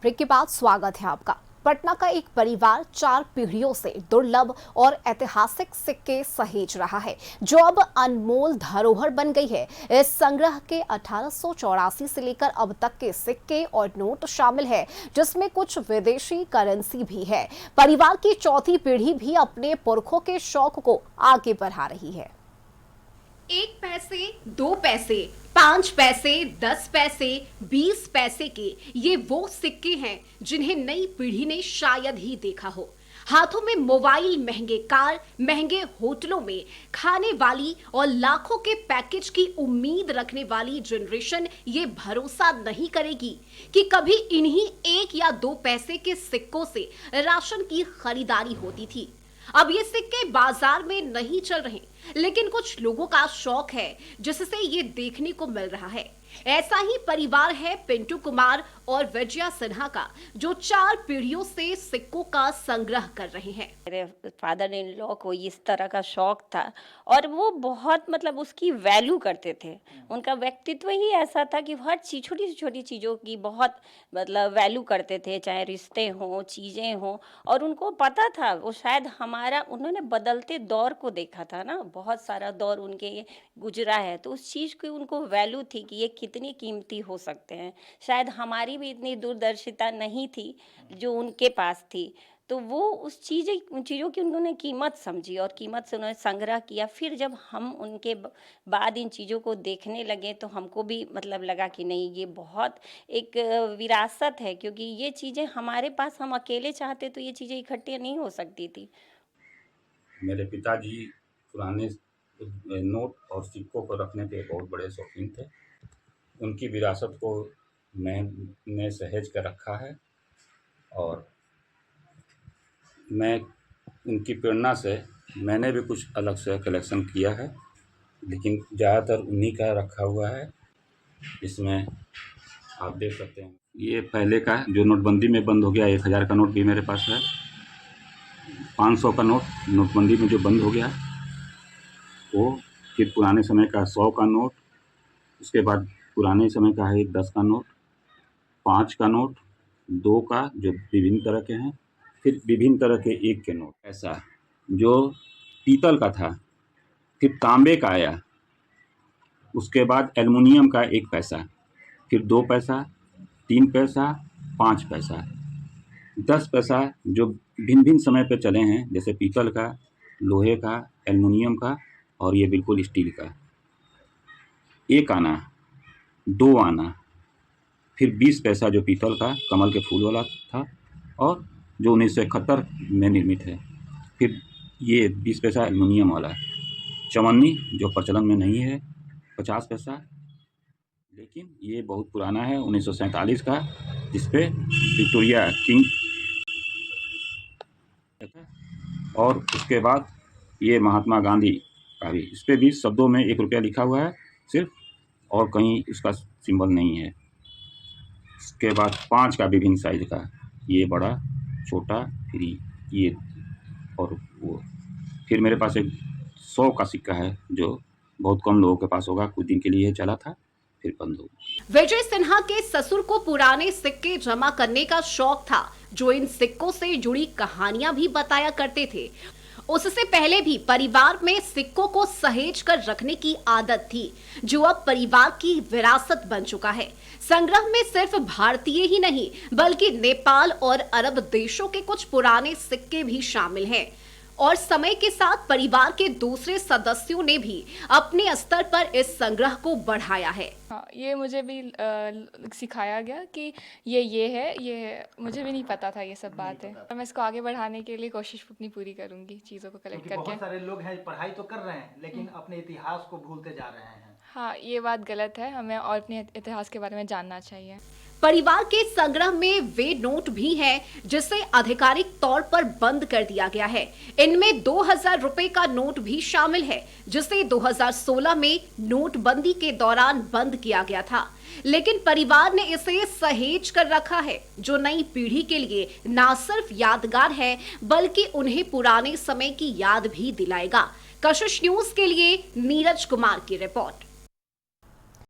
Break के बाद स्वागत है आपका। पटना का एक परिवार 4 पीढ़ियों से दुर्लभ और ऐतिहासिक सिक्के सहेज रहा है, जो अब अनमोल धरोहर बन गई है। इस संग्रह के 1884 से लेकर अब तक के सिक्के और नोट शामिल है, जिसमें कुछ विदेशी करेंसी भी है। परिवार की चौथी पीढ़ी भी अपने पुरखों के शौक को आगे बढ़ा रही है। 1 पैसे, 2 पैसे, 5 पैसे, 10 पैसे, 20 पैसे के ये वो सिक्के हैं जिन्हें नई पीढ़ी ने शायद ही देखा हो। हाथों में मोबाइल, महंगे कार, महंगे होटलों में खाने वाली और लाखों के पैकेज की उम्मीद रखने वाली जनरेशन ये भरोसा नहीं करेगी कि कभी इन्हीं 1 या 2 पैसे के सिक्कों से राशन की खरीदारी होती थी। अब ये सिक्के बाजार में नहीं चल रहे, लेकिन कुछ लोगों का शौक है जिससे ये देखने को मिल रहा है। ऐसा ही परिवार है पिंटू कुमार और विजया सिन्हा का, जो 4 पीढ़ियों से सिक्कों का संग्रह कर रहे हैं। मेरे फादर इन लॉ को इस तरह का शौक था और वो बहुत उसकी वैल्यू करते थे। उनका व्यक्तित्व ही ऐसा था कि हर चीज, छोटी से छोटी चीज़ों की बहुत वैल्यू करते थे, चाहे रिश्ते हों, चीज़ें हों। और उनको पता था, वो शायद उन्होंने बदलते दौर को देखा था ना, बहुत सारा दौर उनके गुजरा है, तो उस चीज़ की उनको वैल्यू थी कि ये कितनी कीमती हो सकते हैं। शायद हमारी भी इतनी दूरदर्शिता नहीं थी जो उनके पास थी, तो वो उन चीज़ों की उन्होंने कीमत समझी और कीमत से उन्होंने संग्रह किया। फिर जब हम उनके बाद इन चीज़ों को देखने लगे तो हमको भी लगा कि नहीं, ये बहुत एक विरासत है, क्योंकि ये चीज़ें हमारे पास, हम अकेले चाहते तो ये चीज़ें इकट्ठी नहीं हो सकती थी। मेरे पिताजी पुराने नोट और सिक्कों को रखने के बहुत बड़े शौकीन थे। उनकी विरासत को मैंने सहेज कर रखा है और मैं उनकी प्रेरणा से मैंने भी कुछ अलग से कलेक्शन किया है, लेकिन ज़्यादातर उन्हीं का रखा हुआ है। इसमें आप देख सकते हैं, ये पहले का जो नोटबंदी में बंद हो गया, 1000 का नोट भी मेरे पास है। 500 का नोट नोटबंदी में जो बंद हो गया वो, फिर पुराने समय का 100 का नोट, उसके बाद पुराने समय का है 10 का नोट, 5 का नोट, 2 का जो विभिन्न तरह के हैं, फिर विभिन्न तरह के 1 के नोट। ऐसा जो पीतल का था, फिर तांबे का आया, उसके बाद एल्युमिनियम का 1 पैसा, फिर 2 पैसा, 3 पैसा, 5 पैसा, 10 पैसा, जो भिन्न भिन्न समय पे चले हैं, जैसे पीतल का, लोहे का, एल्युमिनियम का और ये बिल्कुल स्टील का। 1 आना, 2 आना, फिर 20 पैसा जो पीतल का कमल के फूल वाला था और जो 1971 में निर्मित है। फिर ये 20 पैसा एल्युमिनियम वाला, चवन्नी जो प्रचलन में नहीं है, 50 पैसा, लेकिन ये बहुत पुराना है, 1947 का, जिसपे विक्टोरिया किंग। और उसके बाद ये महात्मा गांधी का भी, इस पर भी शब्दों में 1 रुपया लिखा हुआ है सिर्फ, और कहीं उसका सिंबल नहीं है। उसके बाद 5 का विभिन्न साइज का, ये बड़ा, छोटा, फिर ये और वो। फिर मेरे पास एक 100 का सिक्का है, जो बहुत कम लोगों के पास होगा, कुछ दिन के लिए चला था, फिर बंद हो गया। विजय सिन्हा के ससुर को पुराने सिक्के जमा करने का शौक था, जो इन सिक्कों से जुड़ी कहानियां भी बताया करते थे। उससे पहले भी परिवार में सिक्कों को सहेज कर रखने की आदत थी, जो अब परिवार की विरासत बन चुका है। संग्रह में सिर्फ भारतीय ही नहीं, बल्कि नेपाल और अरब देशों के कुछ पुराने सिक्के भी शामिल हैं। और समय के साथ परिवार के दूसरे सदस्यों ने भी अपने स्तर पर इस संग्रह को बढ़ाया है। हाँ, ये मुझे भी सिखाया गया कि ये है, मुझे भी नहीं पता था ये सब बात है। मैं इसको आगे बढ़ाने के लिए कोशिश अपनी पूरी करूंगी, चीज़ों को कलेक्ट करके। बहुत सारे लोग हैं, पढ़ाई तो कर रहे हैं लेकिन अपने इतिहास को भूलते जा रहे हैं। हाँ, ये बात गलत है, हमें और अपने इतिहास के बारे में जानना चाहिए। परिवार के संग्रह में वे नोट भी हैं जिसे आधिकारिक तौर पर बंद कर दिया गया है। इनमें 2000 रुपए का नोट भी शामिल है, जिसे 2016 में नोटबंदी के दौरान बंद किया गया था, लेकिन परिवार ने इसे सहेज कर रखा है, जो नई पीढ़ी के लिए न सिर्फ यादगार है, बल्कि उन्हें पुराने समय की याद भी दिलाएगा। कशिश न्यूज के लिए नीरज कुमार की रिपोर्ट।